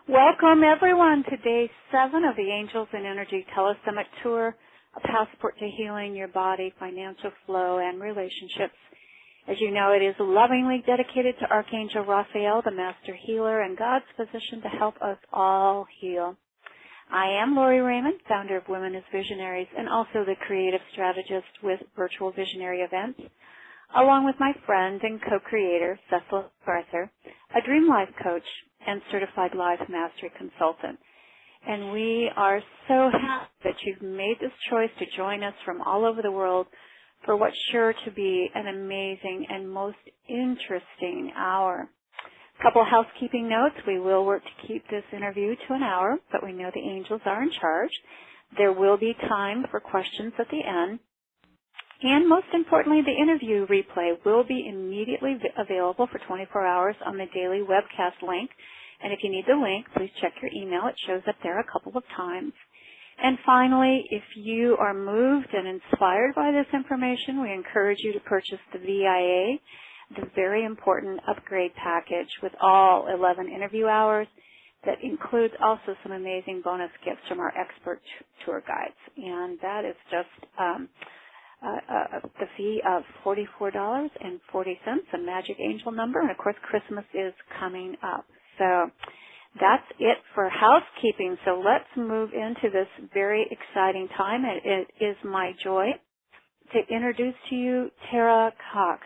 Welcome, everyone, to Day 7 of the Angels and Energy Telesummit Tour, a passport to healing your body, financial flow, and relationships. As you know, it is lovingly dedicated to Archangel Raphael, the Master Healer, and God's physician to help us all heal. I am Lori Raymond, founder of Women as Visionaries, and also the creative strategist with Virtual Visionary Events, along with my friend and co-creator, Cecil Arthur, a Dream Life coach and certified life mastery consultant. And we are so happy that you've made this choice to join us from all over the world for what's sure to be an amazing and most interesting hour. A couple housekeeping notes. We will work to keep this interview to an hour, but we know the angels are in charge. There will be time for questions at the end. And most importantly, the interview replay will be immediately available for 24 hours on the daily webcast link. And if you need the link, please check your email. It shows up there a couple of times. And finally, if you are moved and inspired by this information, we encourage you to purchase the VIA, the very important upgrade package with all 11 interview hours that includes also some amazing bonus gifts from our expert tour guides. And that is just the fee of $44.40, a magic angel number, and of course Christmas is coming up. So that's it for housekeeping. So let's move into this very exciting time. It is my joy to introduce to you Terah Cox.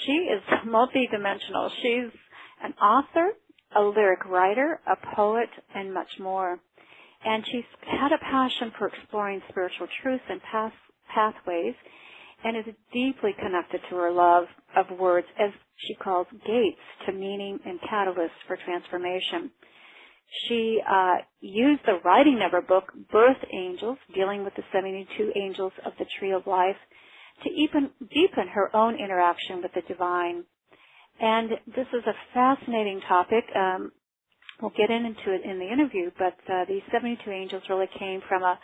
She is multidimensional. She's an author, a lyric writer, a poet, and much more. And she's had a passion for exploring spiritual truths and pathways, and is deeply connected to her love of words, as she calls gates to meaning and catalysts for transformation. She used the writing of her book, Birth Angels, dealing with the 72 angels of the Tree of Life, to deepen her own interaction with the divine. And this is a fascinating topic. We'll get into it in the interview, but these 72 angels really came from a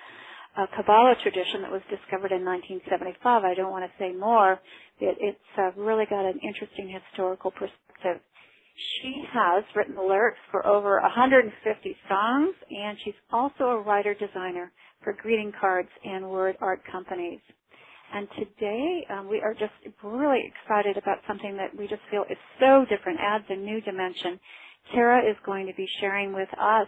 Kabbalah tradition that was discovered in 1975. I don't want to say more. It's really got an interesting historical perspective. She has written the lyrics for over 150 songs, and she's also a writer-designer for greeting cards and word art companies. And today we are just really excited about something that we just feel is so different, adds a new dimension. Terah is going to be sharing with us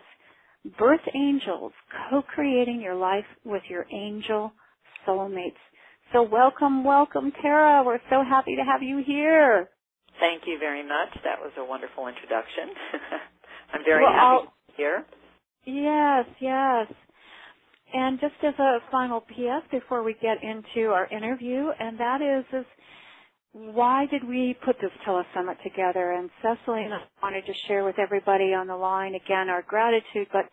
Birth Angels, co-creating your life with your angel soulmates. So welcome, Terah. We're so happy to have you here. Thank you very much. That was a wonderful introduction. I'm very happy to be here. Yes. And just as a final PS before we get into our interview, and that is why did we put this Telesummit together? And Cecily and I wanted to share with everybody on the line, again, our gratitude, but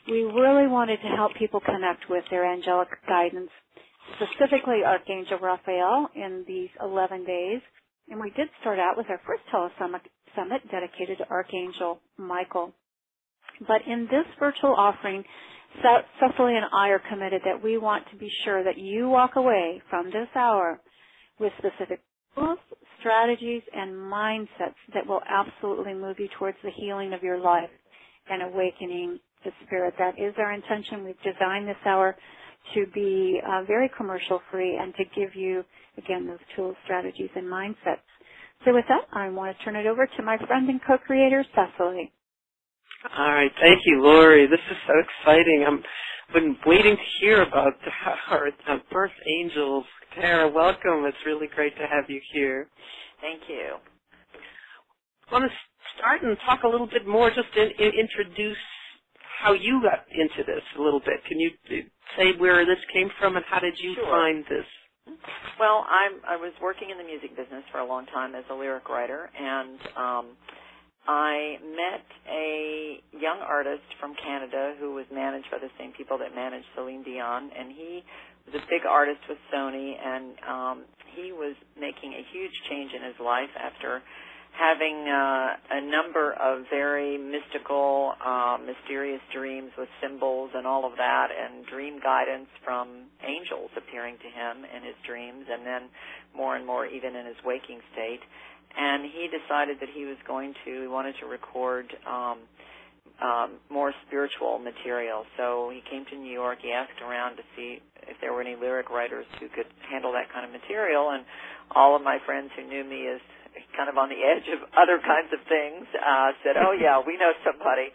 we really wanted to help people connect with their angelic guidance, specifically Archangel Raphael in these 11 days. And we did start out with our first Telesummit dedicated to Archangel Michael. But in this virtual offering, Cecily and I are committed that we want to be sure that you walk away from this hour with specific tools, strategies, and mindsets that will absolutely move you towards the healing of your life and awakening the spirit. That is our intention. We've designed this hour to be very commercial-free and to give you, again, those tools, strategies, and mindsets. So with that, I want to turn it over to my friend and co-creator, Cecily. All right. Thank you, Lori. This is so exciting. I've been waiting to hear about our birth angels. Terah, welcome. It's really great to have you here. Thank you. I want to start and talk a little bit more, just introduce how you got into this a little bit. Can you say where this came from and how did you find this? Well, I was working in the music business for a long time as a lyric writer, and I met a young artist from Canada who was managed by the same people that managed Celine Dion, and he was a big artist with Sony, and he was making a huge change in his life after having a number of very mystical, mysterious dreams with symbols and all of that, and dream guidance from angels appearing to him in his dreams, and then more and more even in his waking state. And he decided that he wanted to record more spiritual material. So he came to New York. He asked around to see if there were any lyric writers who could handle that kind of material, and all of my friends who knew me as kind of on the edge of other kinds of things said, "Oh yeah, we know somebody."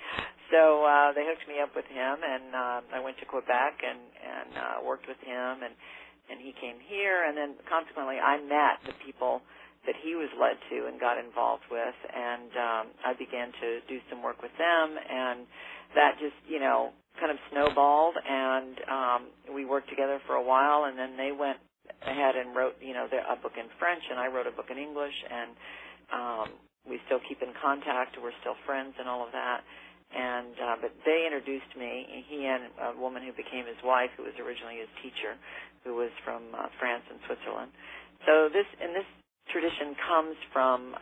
So they hooked me up with him, and I went to Quebec and worked with him, and he came here, and then consequently I met the people that he was led to and got involved with, and I began to do some work with them, and that just, kind of snowballed, and we worked together for a while, and then they went ahead and wrote, a book in French, and I wrote a book in English, and we still keep in contact. We're still friends and all of that. And but they introduced me, he and a woman who became his wife, who was originally his teacher, who was from France and Switzerland. So this tradition comes from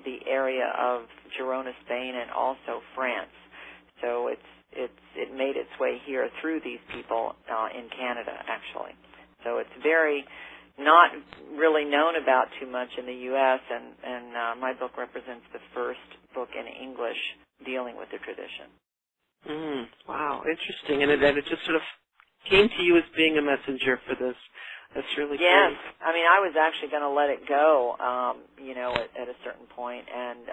the area of Girona, Spain, and also France. So it made its way here through these people in Canada, actually. So it's very not really known about too much in the U.S., and my book represents the first book in English dealing with the tradition. Wow, interesting. And it just sort of came to you as being a messenger for this. That's really great. Yes. I mean, I was actually going to let it go, at a certain point, and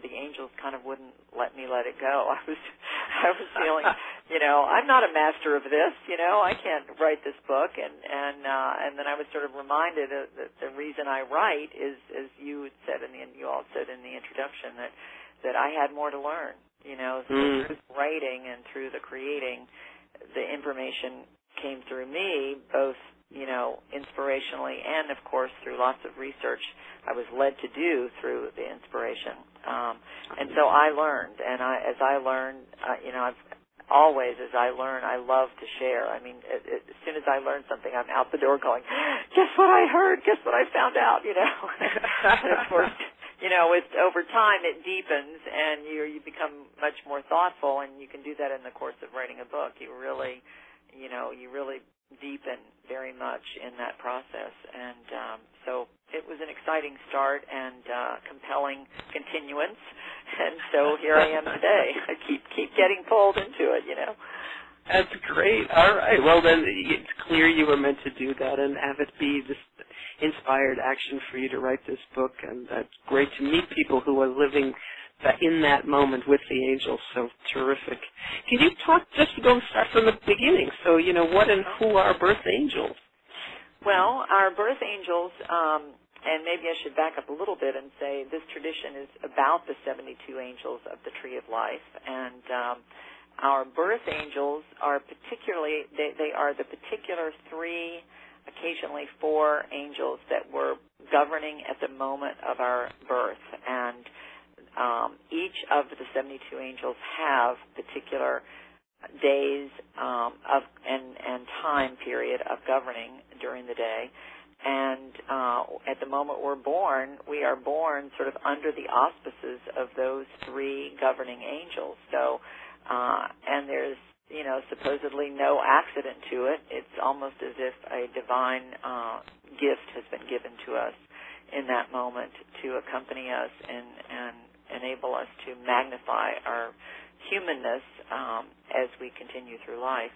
the angels kind of wouldn't let me let it go. I was feeling, I'm not a master of this, I can't write this book, and then I was sort of reminded that the reason I write is, as you said you all said in the introduction, that I had more to learn, through writing and through the creating, the information came through me, both inspirationally and, of course, through lots of research I was led to do through the inspiration. And so I learned, and as I learned, as I learn, I love to share. I mean, as soon as I learn something, I'm out the door going, guess what I heard? Guess what I found out? And of course, it's over time it deepens, and you become much more thoughtful, and you can do that in the course of writing a book. You really deepen very much in that process, and so it was an exciting start and compelling continuance, and so here I am today. I keep getting pulled into it, That's great. All right. Well, then it's clear you were meant to do that and have it be this inspired action for you to write this book, and it's great to meet people who are living in that moment with the angels. So terrific. Can you start from the beginning? So, what and who are birth angels? Well, our birth angels, and maybe I should back up a little bit and say this tradition is about the 72 angels of the Tree of Life, and our birth angels are particularly, they are the particular 3, occasionally 4 angels that were governing at the moment of our birth, and each of the 72 angels have particular days and time period of governing during the day. And at the moment we're born, we are born sort of under the auspices of those 3 governing angels. So, and there's, supposedly no accident to it. It's almost as if a divine gift has been given to us in that moment to accompany us and enable us to magnify our humanness as we continue through life.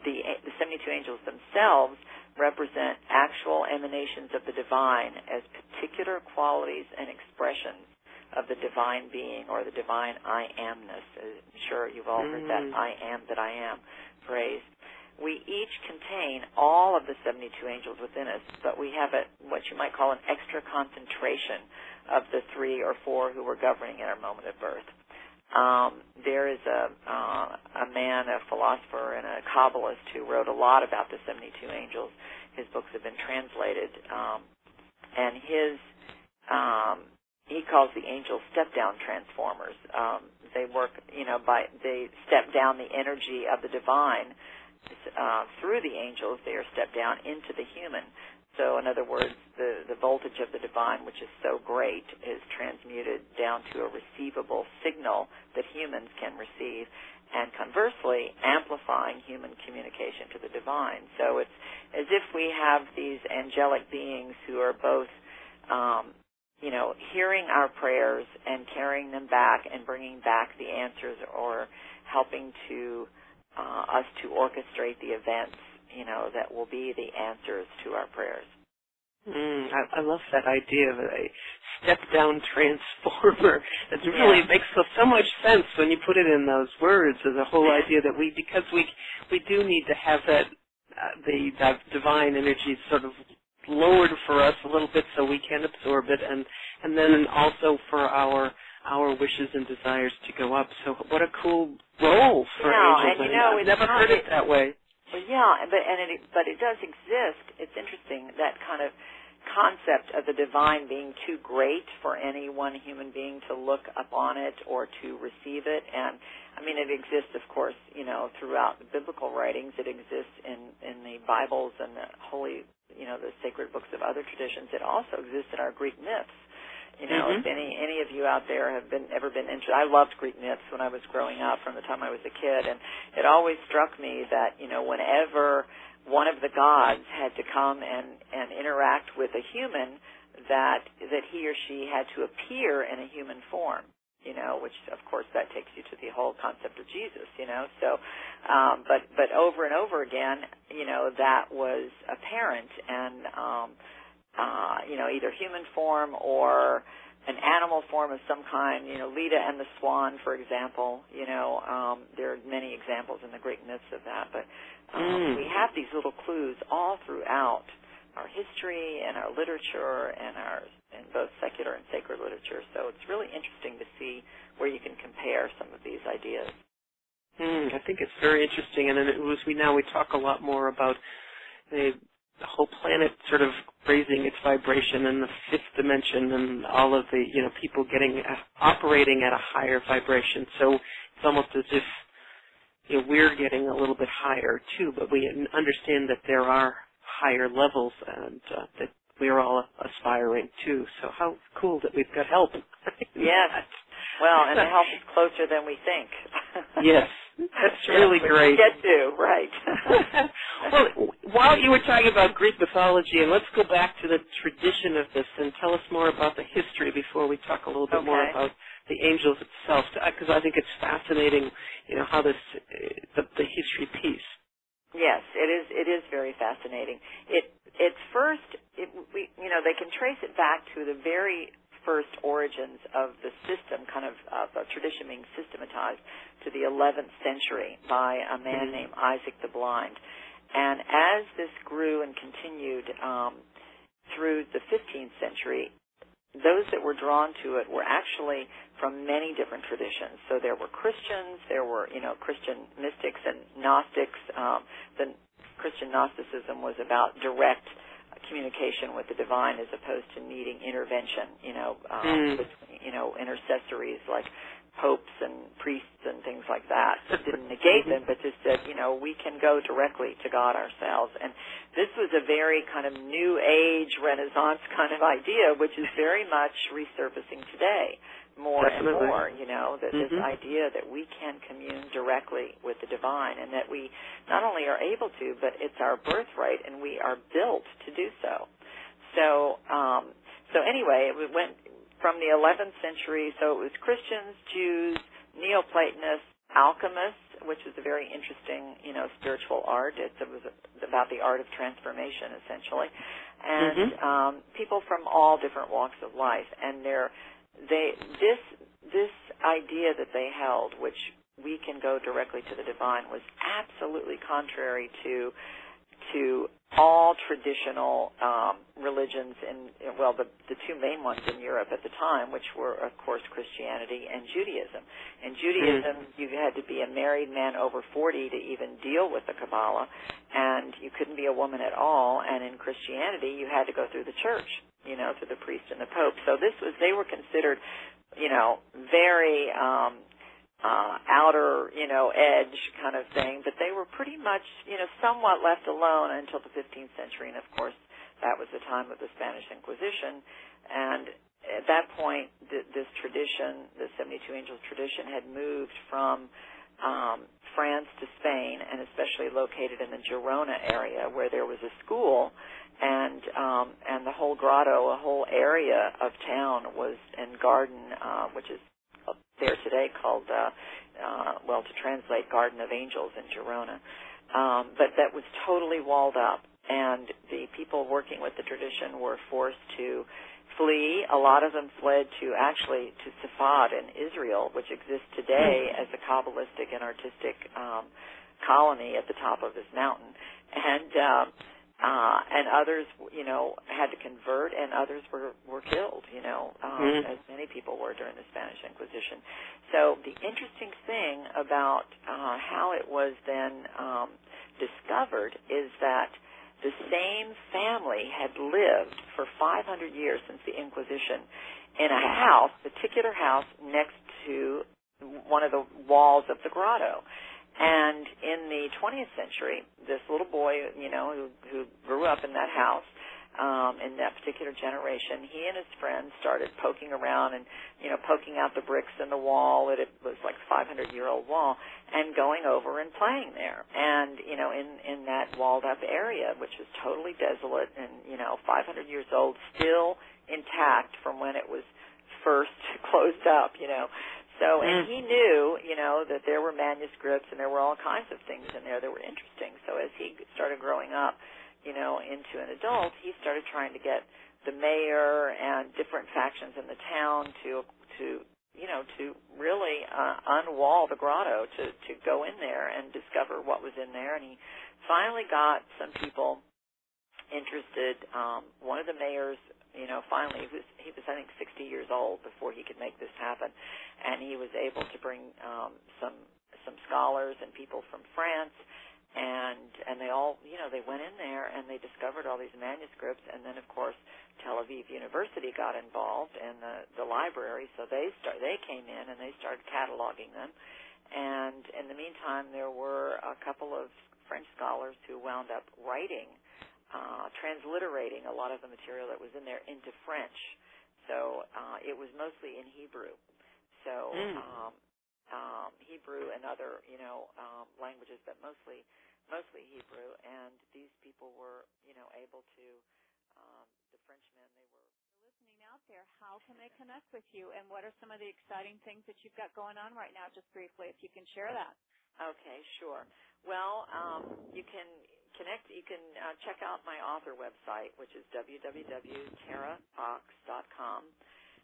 The 72 angels themselves represent actual emanations of the divine as particular qualities and expressions of the divine being or the divine I amness. I'm sure you've all heard that I am that I am phrase. We each contain all of the 72 angels within us, but we have what you might call an extra concentration of the 3 or 4 who were governing at our moment of birth. There is a man, a philosopher, and a Kabbalist who wrote a lot about the 72 angels. His books have been translated, and he calls the angels step-down transformers. They work, they step down the energy of the divine through the angels. They are stepped down into the human. So, in other words, the voltage of the divine, which is so great, is transmuted down to a receivable signal that humans can receive, and conversely, amplifying human communication to the divine. So it's as if we have these angelic beings who are both, hearing our prayers and carrying them back and bringing back the answers, or helping to us to orchestrate the events, that will be the answers to our prayers. I love that idea of a step-down transformer. It really makes so much sense when you put it in those words, as a whole idea that because we do need to have that the divine energy sort of lowered for us a little bit so we can absorb it, and then also for our wishes and desires to go up. So what a cool role for angels. And I've never heard it that way. Well, yeah, but it does exist. It's interesting, that kind of concept of the divine being too great for any one human being to look upon it or to receive it. And I mean, it exists, of course, throughout the biblical writings. It exists in the Bibles and the holy, the sacred books of other traditions. It also exists in our Greek myths. If any of you out there have ever been interested, I loved Greek myths when I was growing up, from the time I was a kid, and it always struck me that whenever one of the gods had to come and interact with a human, that he or she had to appear in a human form. Which of course that takes you to the whole concept of Jesus. So, but over and over again, that was apparent, and either human form or an animal form of some kind. Leda and the Swan, for example. There are many examples in the Greek myths of that. But we have these little clues all throughout our history and our literature and both secular and sacred literature. So it's really interesting to see where you can compare some of these ideas. I think it's very interesting, and we talk a lot more about the whole planet sort of raising its vibration in the fifth dimension, and all of the people operating at a higher vibration. So it's almost as if we're getting a little bit higher too, but we understand that there are higher levels, and that we're all aspiring to. So how cool that we've got help. Yes. Well, and the help is closer than we think. Yes. That's really great. Get to, right. Well, while you were talking about Greek mythology, and let's go back to the tradition of this and tell us more about the history before we talk a little bit more about the angels itself, because I think it's fascinating, how the history piece. Yes, it is very fascinating. They can trace it back to the very first origins of the system, kind of a tradition being systematized, to the 11th century by a man named Isaac the Blind. And as this grew and continued through the 15th century, those that were drawn to it were actually from many different traditions. So there were Christians, there were, Christian mystics and Gnostics. The Christian Gnosticism was about direct communication with the divine as opposed to needing intervention, between, intercessories like popes and priests and things like that. It didn't negate them, but just said, we can go directly to God ourselves. And this was a very kind of new age Renaissance kind of idea, which is very much resurfacing today more and more, that this idea that we can commune directly with the divine, and that we not only are able to, but it's our birthright, and we are built to do so. So anyway, it went from the 11th century, so it was Christians, Jews, Neoplatonists, alchemists, which is a very interesting, spiritual art. It was about the art of transformation, essentially, and people from all different walks of life. And this idea that they held, which we can go directly to the divine, was absolutely contrary to all traditional religions the two main ones in Europe at the time, which were, of course, Christianity and Judaism. In Judaism, you had to be a married man over 40 to even deal with the Kabbalah, and you couldn't be a woman at all. And in Christianity, you had to go through the church, through the priest and the pope. So they were considered, very outer, edge kind of thing, but they were pretty much, somewhat left alone until the 15th century, and of course that was the time of the Spanish Inquisition. And at that point, this tradition, the 72 Angels tradition, had moved from France to Spain, and especially located in the Girona area where there was a school, and the whole grotto, a whole area of town was in garden, which is there today called, to translate Garden of Angels in Girona. But that was totally walled up, and the people working with the tradition were forced to flee. A lot of them fled to Safad in Israel, which exists today as a Kabbalistic and artistic colony at the top of this mountain. And others, had to convert, and others were killed, as many people were during the Spanish Inquisition. So the interesting thing about how it was then discovered is that the same family had lived for 500 years since the Inquisition in a house, particular house, next to one of the walls of the grotto. And in the 20th century, this little boy, who grew up in that house, in that particular generation, he and his friends started poking around and, poking out the bricks in the wall. It was like a 500-year-old wall, and going over and playing there. And, in that walled-up area, which was totally desolate and, 500 years old, still intact from when it was first closed up, So, and he knew, that there were manuscripts and there were all kinds of things in there that were interesting. So as he started growing up, into an adult, he started trying to get the mayor and different factions in the town to really unwall the grotto, to go in there and discover what was in there. And he finally got some people interested. One of the mayors, finally, he was I think 60 years old before he could make this happen, and he was able to bring some scholars and people from France, and they all, they went in there and they discovered all these manuscripts. And then, of course, Tel Aviv University got involved in the library, so they came in and they started cataloging them. And in the meantime, there were a couple of French scholars who wound up writing, transliterating a lot of the material that was in there into French. So it was mostly in Hebrew. So Hebrew and other, languages, but mostly Hebrew. And these people were, able to, the Frenchmen, they were listening out there. How can they connect with you, and what are some of the exciting things that you've got going on right now? Just briefly, if you can share that. Okay, sure. Well, you can connect. You can check out my author website, which is www.terahcox.com,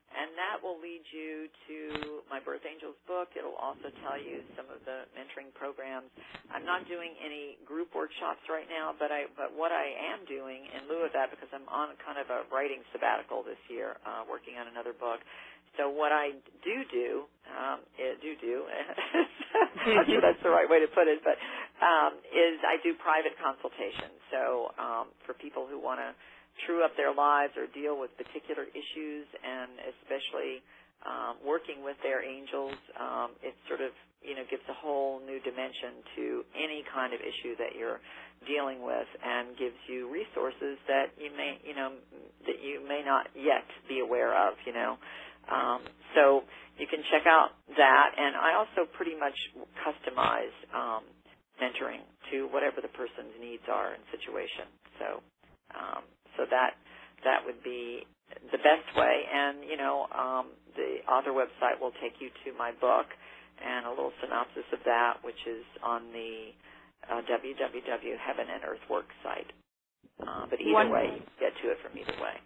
and that will lead you to my Birth Angels book. It'll also tell you some of the mentoring programs. I'm not doing any group workshops right now, but what I am doing in lieu of that, because I'm on kind of a writing sabbatical this year, working on another book. So what I do, I'm not sure that's the right way to put it, but is I do private consultations. So for people who want to true up their lives or deal with particular issues, and especially working with their angels, it sort of gives a whole new dimension to any kind of issue that you're dealing with, and gives you resources that you may not yet be aware of. So you can check out that, and I also pretty much customize mentoring to whatever the person's needs are and situation. So that would be the best way. And the author website will take you to my book and a little synopsis of that, which is on the www Heaven and Earth Works site. But either way, you can get to it from either way.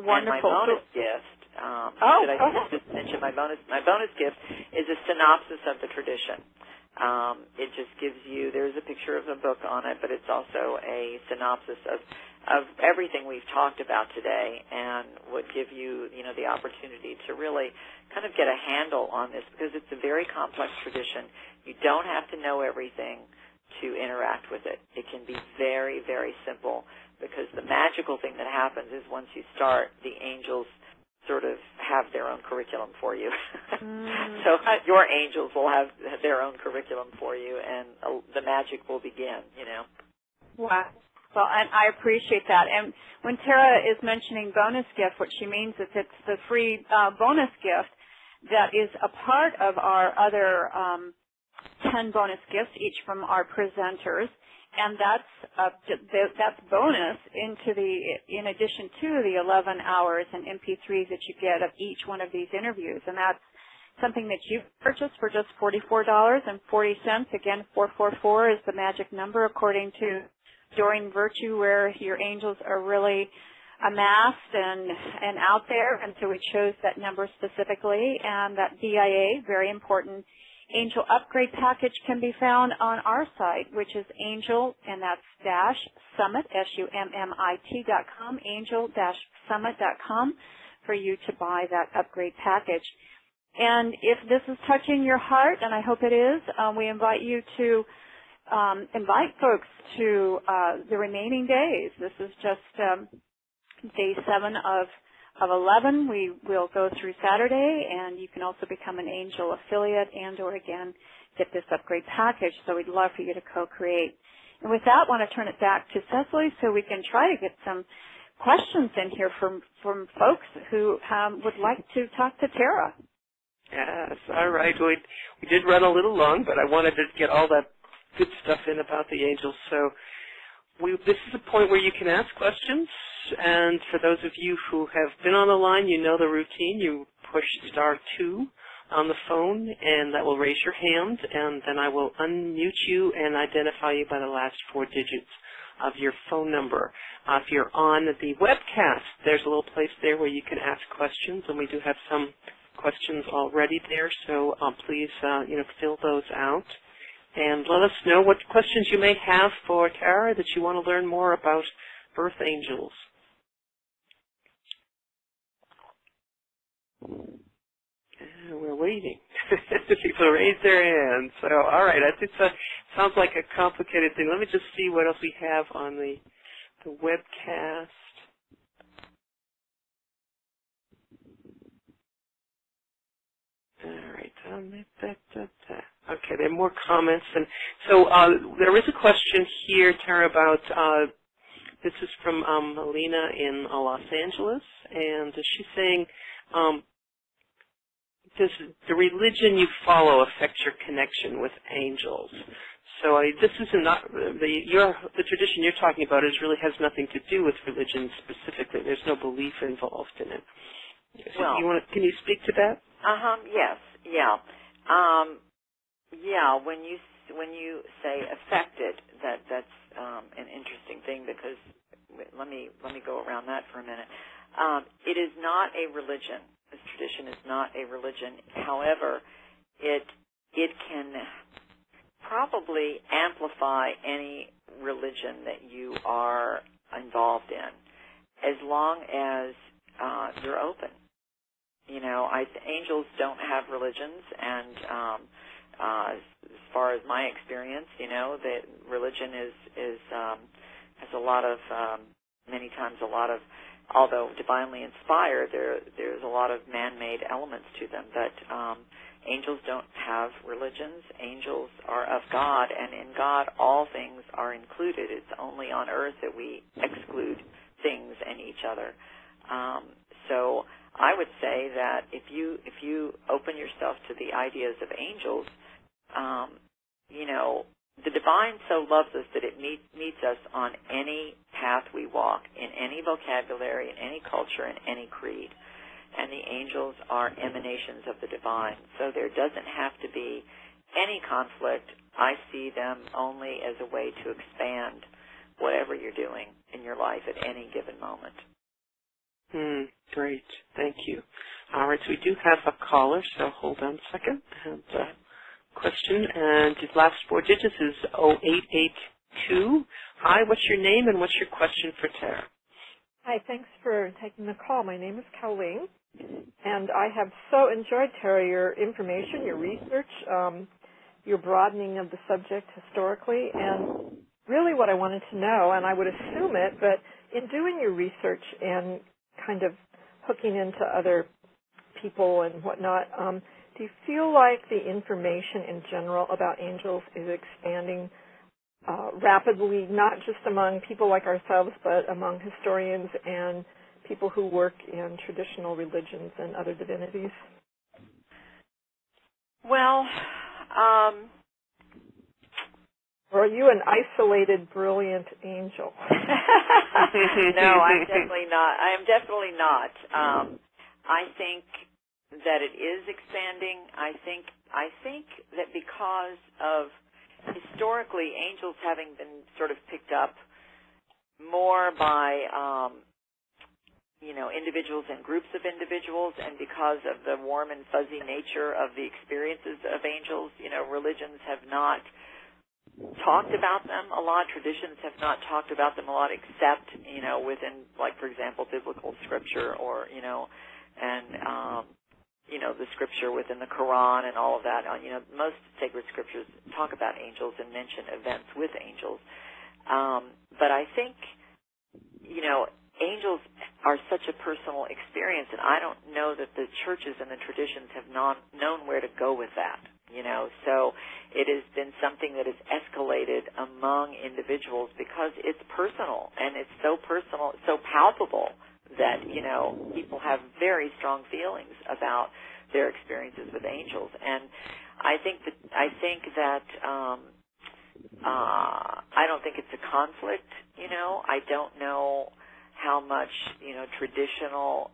Wonderful. And my bonus gift, should I just mention my bonus? My bonus gift is a synopsis of the tradition. It just gives you, there's a picture of the book on it, but it's also a synopsis of everything we've talked about today, and would give you, the opportunity to really kind of get a handle on this, because it's a very complex tradition. You don't have to know everything to interact with it. It can be very, very simple, because the magical thing that happens is once you start, the angels sort of have their own curriculum for you. So your angels will have their own curriculum for you, and the magic will begin, Wow. Well, and I appreciate that. And when Terah is mentioning bonus gift, what she means is it's the free bonus gift that is a part of our other 10 bonus gifts, each from our presenters. And that's bonus in addition to the 11 hours and MP3s that you get of each one of these interviews. And that's something that you purchase for just $44.40. Again, 444 is the magic number according to Doreen Virtue, where your angels are really amassed and out there. And so we chose that number specifically. And that DIA, very important, Angel Upgrade Package can be found on our site, which is angel, and that's dash summit, SUMMIT.com, angel-summit.com for you to buy that upgrade package. And if this is touching your heart, and I hope it is, we invite you to invite folks to the remaining days. This is just day 7 of 11. We will go through Saturday, and you can also become an Angel affiliate and or, again, get this upgrade package. So we'd love for you to co-create. And with that, I want to turn it back to Cecily so we can try to get some questions in here from folks who would like to talk to Terah. Yes, all right. We did run a little long, but I wanted to get all that good stuff in about the angels. So this is a point where you can ask questions. And for those of you who have been on the line, you know the routine. You push *2 on the phone, and that will raise your hand, and then I will unmute you and identify you by the last 4 digits of your phone number. If you're on the webcast, there's a little place there where you can ask questions, and we do have some questions already there, so please fill those out. And let us know what questions you may have for Terah that you want to learn more about Earth Angels. We're waiting. People raise their hands. So, all right, I think that sounds like a complicated thing. Let me just see what else we have on the webcast. All right. Okay, there are more comments. And so there is a question here, Terah, about, this is from Melina in Los Angeles, and she's saying, does the religion you follow affect your connection with angels? So this is not the tradition you're talking about really has nothing to do with religion specifically. There's no belief involved in it. So well, can you speak to that? Yes. Yeah. When you say affected, that's an interesting thing, because let me go around that for a minute. It is not a religion. This tradition is not a religion. However, it can probably amplify any religion that you are involved in, as long as you're open. Angels don't have religions, and as far as my experience, that religion is has a lot of many times a lot of, although divinely inspired, there's a lot of man-made elements to them. But angels don't have religions. Angels are of God, and in God all things are included. It's only on earth that we exclude things and each other. So I would say that if you open yourself to the ideas of angels, the divine so loves us that it meets us on any path we walk, in any vocabulary, in any culture, in any creed. And the angels are emanations of the divine. So there doesn't have to be any conflict. I see them only as a way to expand whatever you're doing in your life at any given moment. Great. Thank you. All right, so we do have a caller, so hold on a second. And, question, and his last 4 digits is 0882. Hi, what's your name and what's your question for Terah? Hi, thanks for taking the call. My name is Colleen, and I have so enjoyed, Terah, your information, your research, your broadening of the subject historically, and really what I wanted to know, and I would assume it, but in doing your research and kind of hooking into other people and whatnot, do you feel like the information in general about angels is expanding rapidly, not just among people like ourselves, but among historians and people who work in traditional religions and other divinities? Well, Or are you an isolated, brilliant angel? No, I'm definitely not. I am definitely not. I think that it is expanding. I think that because of historically angels having been sort of picked up more by individuals and groups of individuals, and because of the warm and fuzzy nature of the experiences of angels, religions have not talked about them a lot. Traditions have not talked about them a lot, except within, like, for example, biblical scripture, or the scripture within the Quran and all of that. Most sacred scriptures talk about angels and mention events with angels. But I think angels are such a personal experience, and I don't know that the churches and the traditions have known where to go with that. So it has been something that has escalated among individuals because it's personal, and it's so personal, so palpable that, people have very strong feelings about their experiences with angels. And I think that I don't think it's a conflict, I don't know how much, traditional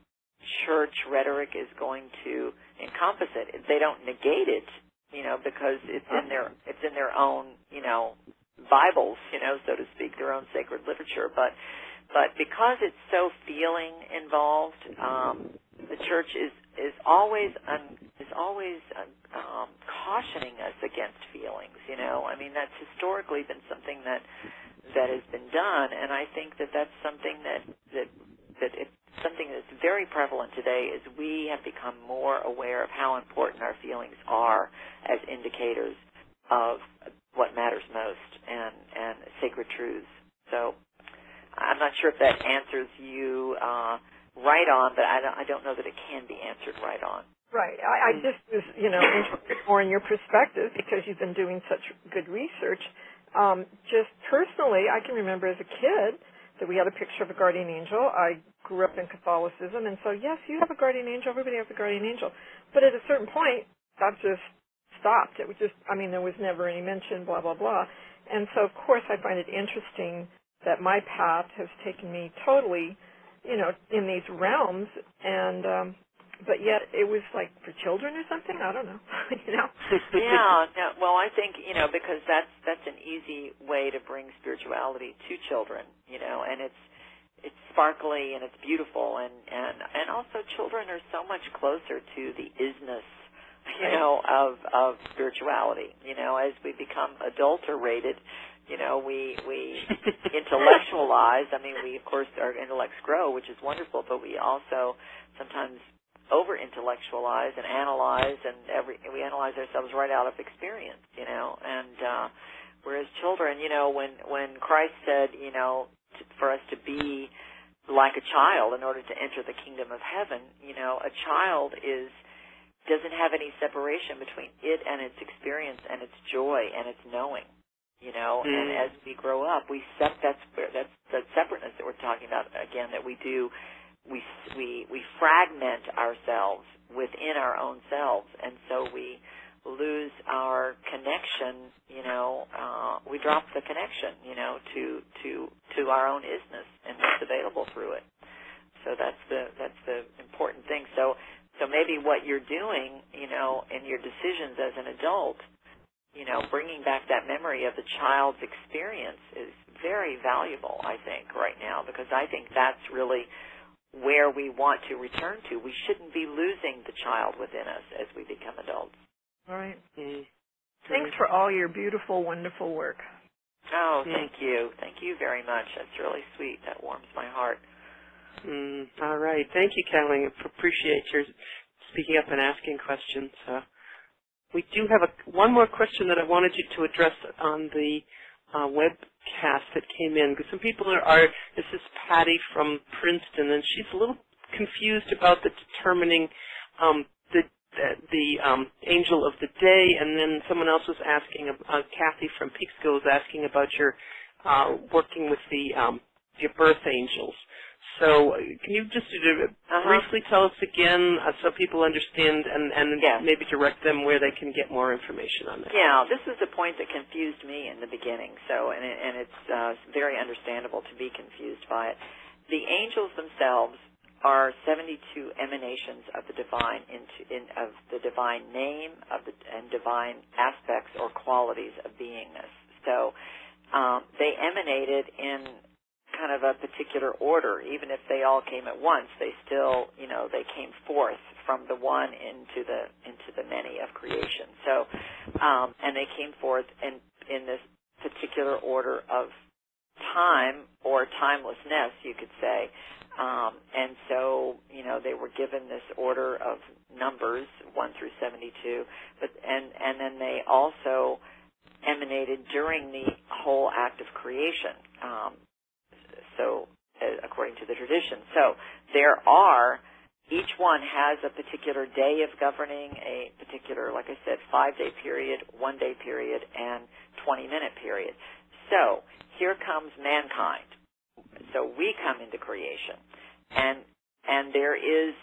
church rhetoric is going to encompass it. They don't negate it, because it's in their own, Bibles, so to speak, their own sacred literature. But because it's so feeling involved, the church is always cautioning us against feelings. I mean, that's historically been something that has been done, and I think that that's something that it's something that's very prevalent today. Is we have become more aware of how important our feelings are as indicators of what matters most and sacred truths. So I'm not sure if that answers you right on, but I don't know that it can be answered right on. Right. I just was, interested more in your perspective because you've been doing such good research. Just personally, I can remember as a kid that we had a picture of a guardian angel. I grew up in Catholicism, and so, yes, you have a guardian angel. Everybody has a guardian angel. But at a certain point, that just stopped. It was just, there was never any mention, blah, blah, blah. And so, of course, I find it interesting that my path has taken me totally, in these realms, and but yet it was like for children or something. I don't know. Yeah. No, well, I think because that's an easy way to bring spirituality to children. And it's sparkly and it's beautiful, and also children are so much closer to the isness, of spirituality. As we become adulterated, we intellectualize. We, of course, our intellects grow, which is wonderful, but we also sometimes over-intellectualize and analyze, and we analyze ourselves right out of experience, and whereas children, when Christ said, for us to be like a child in order to enter the kingdom of heaven, a child doesn't have any separation between it and its experience and its joy and its knowing, and as we grow up, that's the separateness that we're talking about again, that we do. We fragment ourselves within our own selves, and so we lose our connection. We drop the connection, to our own isness and what's available through it. So that's the important thing. So maybe what you're doing, in your decisions as an adult, bringing back that memory of the child's experience is very valuable, I think, right now, because I think that's really where we want to return to. We shouldn't be losing the child within us as we become adults. All right. Thanks for all your beautiful, wonderful work. Oh, thank you. Thank you very much. That's really sweet. That warms my heart. All right. Thank you, Kathleen. I appreciate your speaking up and asking questions. We do have one more question that I wanted you to address on the webcast that came in, because some people are this is Patty from Princeton, and she's a little confused about the determining the angel of the day, and then someone else was asking, Kathy from Peekskill was asking about your working with your birth angels. So can you just briefly tell us again so people understand and yes. maybe direct them where they can get more information on that? Yeah, this is the point that confused me in the beginning. So, and it's very understandable to be confused by it. The angels themselves are 72 emanations of the divine, of the divine name, and divine aspects or qualities of beingness. So they emanated in kind of a particular order. Even if they all came at once, they still, they came forth from the one into the many of creation. So, and they came forth in this particular order of time or timelessness, you could say. And so, they were given this order of numbers, 1 through 72, and then they also emanated during the whole act of creation, according to the tradition. So each one has a particular day of governing, a particular, like I said, 5-day period, 1-day period, and 20-minute period. So here comes mankind. So we come into creation, and there is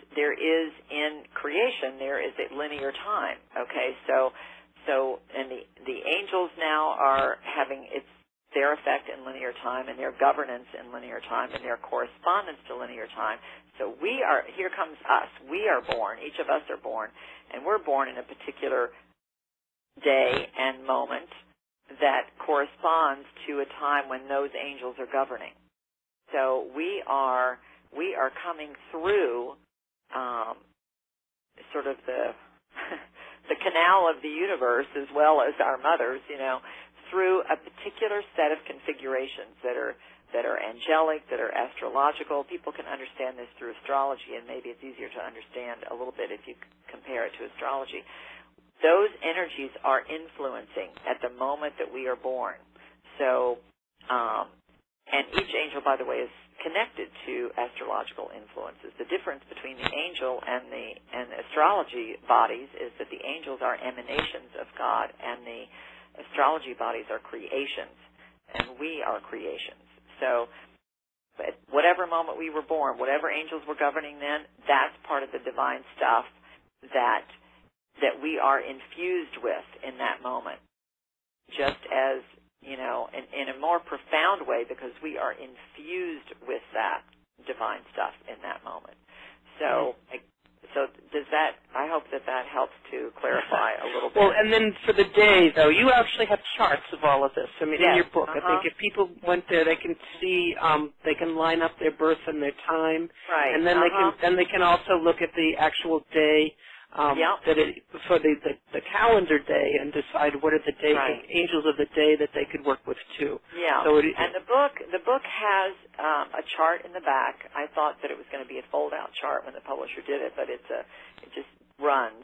in creation there is a linear time. Okay, so and the angels now are having their effect in linear time and their governance in linear time and their correspondence to linear time. So here comes us. We are born. Each of us are born, and we're born in a particular day and moment that corresponds to a time when those angels are governing. So we are coming through sort of the the canal of the universe, as well as our mothers, through a particular set of configurations that are angelic, that are astrological. People can understand this through astrology, and maybe it's easier to understand a little bit if you compare it to astrology. Those energies are influencing at the moment that we are born. So, and each angel, by the way, is connected to astrological influences. The difference between the angel and the astrology bodies is that the angels are emanations of God, and the astrology bodies are creations, and we are creations. So at whatever moment we were born, whatever angels were governing then, that's part of the divine stuff that we are infused with in that moment. Just as, in a more profound way, because we are infused with that divine stuff in that moment. So does that, I hope that helps to clarify a little bit. Well, and then for the day, though, you actually have charts of all of this. I mean, yes. in your book, I think if people went there, they can see, they can line up their birth and their time. Right. And then they can also look at the actual day, for the calendar day, and decide what are the angels of the day that they could work with too. Yeah. So and the book has a chart in the back. I thought that it was going to be a fold-out chart when the publisher did it, but it just runs,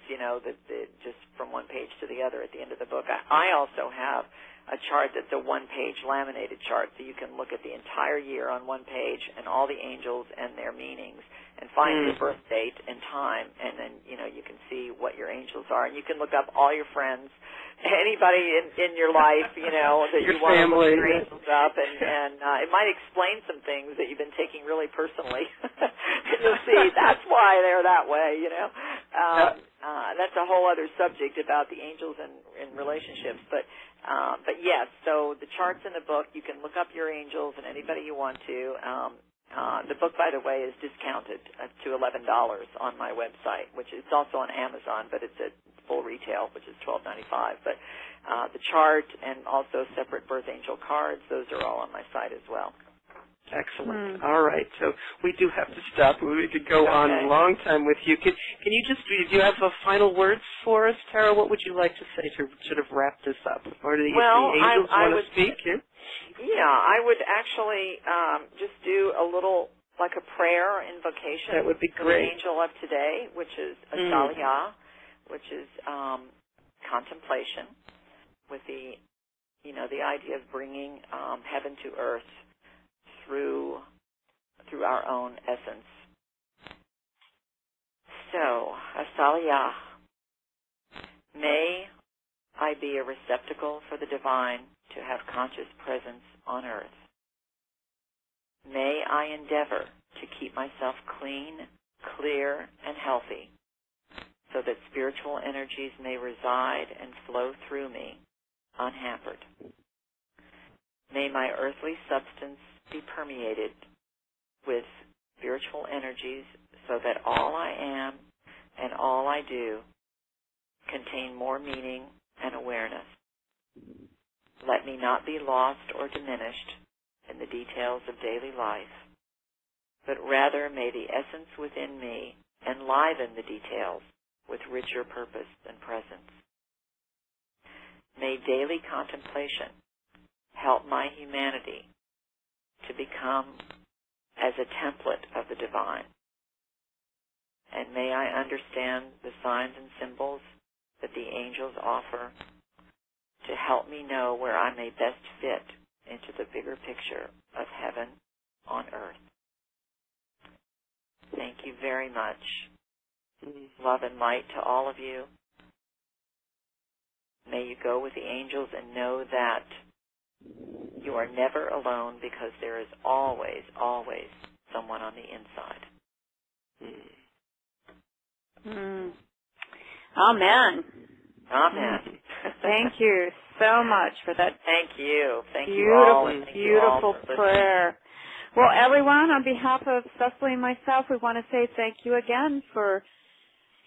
just from one page to the other at the end of the book. I also have a chart that's a one-page laminated chart, so you can look at the entire year on one page and all the angels and their meanings, and find your birth date and time, and then, you can see what your angels are. And you can look up all your friends, anybody in your life, that your you want to look your family. angels up, and it might explain some things that you've been taking really personally. And you'll see that's why they're that way, That's a whole other subject about the angels and relationships. But yes, so the chart's in the book. You can look up your angels and anybody you want to. The book, by the way, is discounted to $11 on my website, which is also on Amazon, but it's at full retail, which is $12.95. But the chart and also separate birth angel cards, those are all on my site as well. Excellent. All right. So we do have to stop. We could go on a long time with you. Can you just, do you have final words for us, Terah? What would you like to say to sort of wrap this up? Or do the angels want to speak here? Yeah, I would actually just do a little, like a prayer invocation. That would be for great. the angel of today, which is Asaliyah, which is contemplation, with the idea of bringing heaven to earth through our own essence. So, Asaliyah, may I be a receptacle for the divine to have conscious presence on earth. May I endeavor to keep myself clean, clear, and healthy, so that spiritual energies may reside and flow through me unhampered. May my earthly substance be permeated with spiritual energies so that all I am and all I do contain more meaning and awareness. Let me not be lost or diminished in the details of daily life, but rather may the essence within me enliven the details with richer purpose and presence. May daily contemplation help my humanity to become as a template of the divine. And may I understand the signs and symbols that the angels offer to help me know where I may best fit into the bigger picture of heaven on earth. Thank you very much. Love and light to all of you. May you go with the angels and know that you are never alone, because there is always, always someone on the inside. Amen. Amen. Thank you so much for that. Thank you. Thank you all. And thank beautiful you all for prayer. Well, everyone, on behalf of Cecily and myself, we want to say thank you again for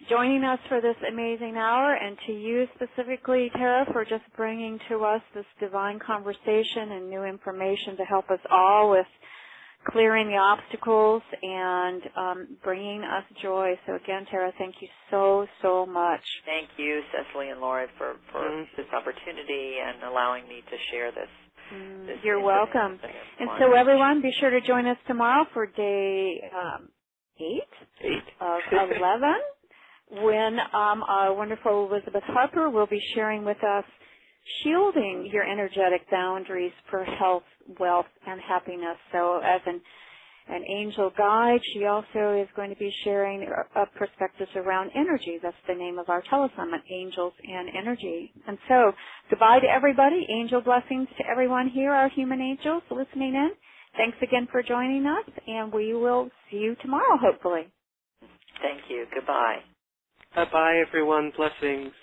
joining us for this amazing hour, and to you specifically, Terah, for just bringing to us this divine conversation and new information to help us all with clearing the obstacles and bringing us joy. So again, Terah, thank you so, so much. Thank you, Cecily and Laura, for this opportunity and allowing me to share this. You're welcome. And so everyone, be sure to join us tomorrow for day 8 of 11, when our wonderful Elizabeth Harper will be sharing with us shielding your energetic boundaries for health, wealth, and happiness. So as an angel guide, she also is going to be sharing perspectives around energy. That's the name of our Telesummit, Angels and Energy. And so, goodbye to everybody. Angel blessings to everyone here, our human angels listening in. Thanks again for joining us, and we will see you tomorrow, hopefully. Thank you. Goodbye. Bye-bye, everyone. Blessings.